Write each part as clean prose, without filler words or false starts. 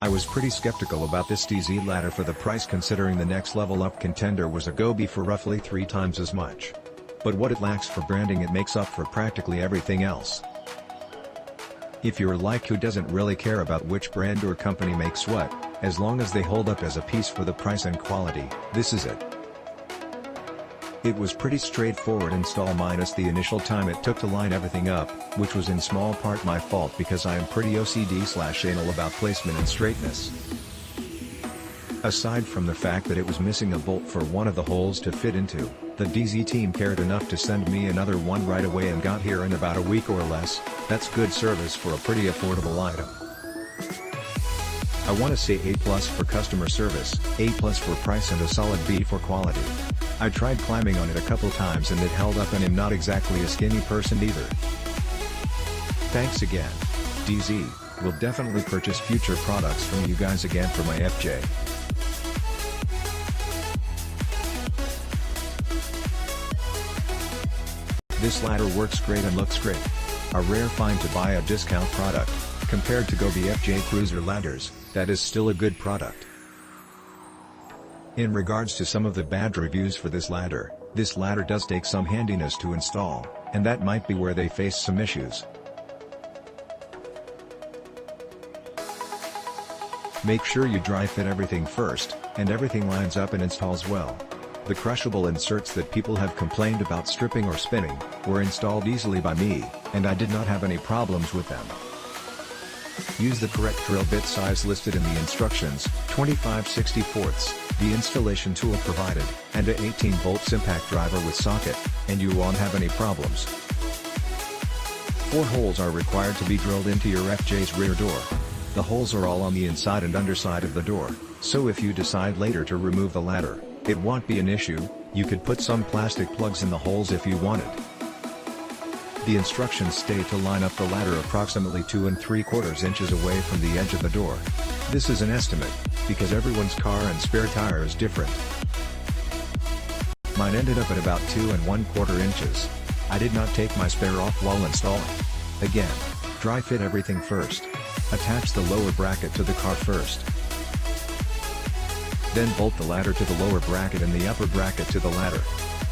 I was pretty skeptical about this DZ ladder for the price, considering the next level up contender was a Gobi for roughly 3 times as much. But what it lacks for branding, it makes up for practically everything else. If you're like who doesn't really care about which brand or company makes what, as long as they hold up as a piece for the price and quality, this is it. It was pretty straightforward install minus the initial time it took to line everything up, which was in small part my fault because I am pretty OCD/anal about placement and straightness. Aside from the fact that it was missing a bolt for one of the holes to fit into, the DZ team cared enough to send me another one right away and got here in about a week or less. That's good service for a pretty affordable item. I want to say A+ for customer service, A+ for price, and a solid B for quality. I tried climbing on it a couple times and it held up, and I'm not exactly a skinny person either. Thanks again. DZ, will definitely purchase future products from you guys again for my FJ. This ladder works great and looks great. A rare find to buy a discount product. Compared to Gobi FJ Cruiser ladders, that is still a good product. In regards to some of the bad reviews for this ladder does take some handiness to install, and that might be where they face some issues. Make sure you dry fit everything first, and everything lines up and installs well. The crushable inserts that people have complained about stripping or spinning, were installed easily by me, and I did not have any problems with them. Use the correct drill bit size listed in the instructions, 25/64, the installation tool provided, and a 18-volt impact driver with socket, and you won't have any problems. 4 holes are required to be drilled into your FJ's rear door. The holes are all on the inside and underside of the door, so if you decide later to remove the ladder, it won't be an issue. You could put some plastic plugs in the holes if you wanted. The instructions state to line up the ladder approximately 2 3/4 inches away from the edge of the door. This is an estimate, because everyone's car and spare tire is different. Mine ended up at about 2 1/4 inches. I did not take my spare off while installing. Again, dry fit everything first. Attach the lower bracket to the car first. Then bolt the ladder to the lower bracket and the upper bracket to the ladder.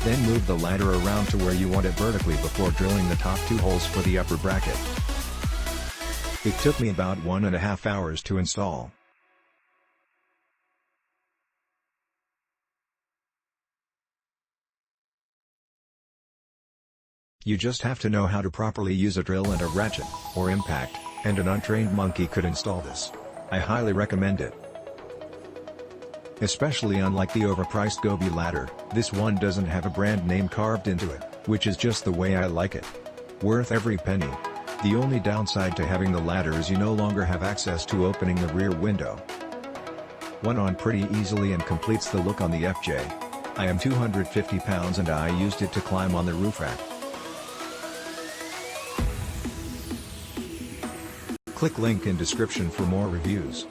Then move the ladder around to where you want it vertically before drilling the top 2 holes for the upper bracket. It took me about 1.5 hours to install. You just have to know how to properly use a drill and a ratchet, or impact, and an untrained monkey could install this. I highly recommend it. Especially unlike the overpriced Gobi ladder, this one doesn't have a brand name carved into it, which is just the way I like it. Worth every penny. The only downside to having the ladder is you no longer have access to opening the rear window. Went on pretty easily and completes the look on the FJ. I am 250 pounds and I used it to climb on the roof rack. Click link in description for more reviews.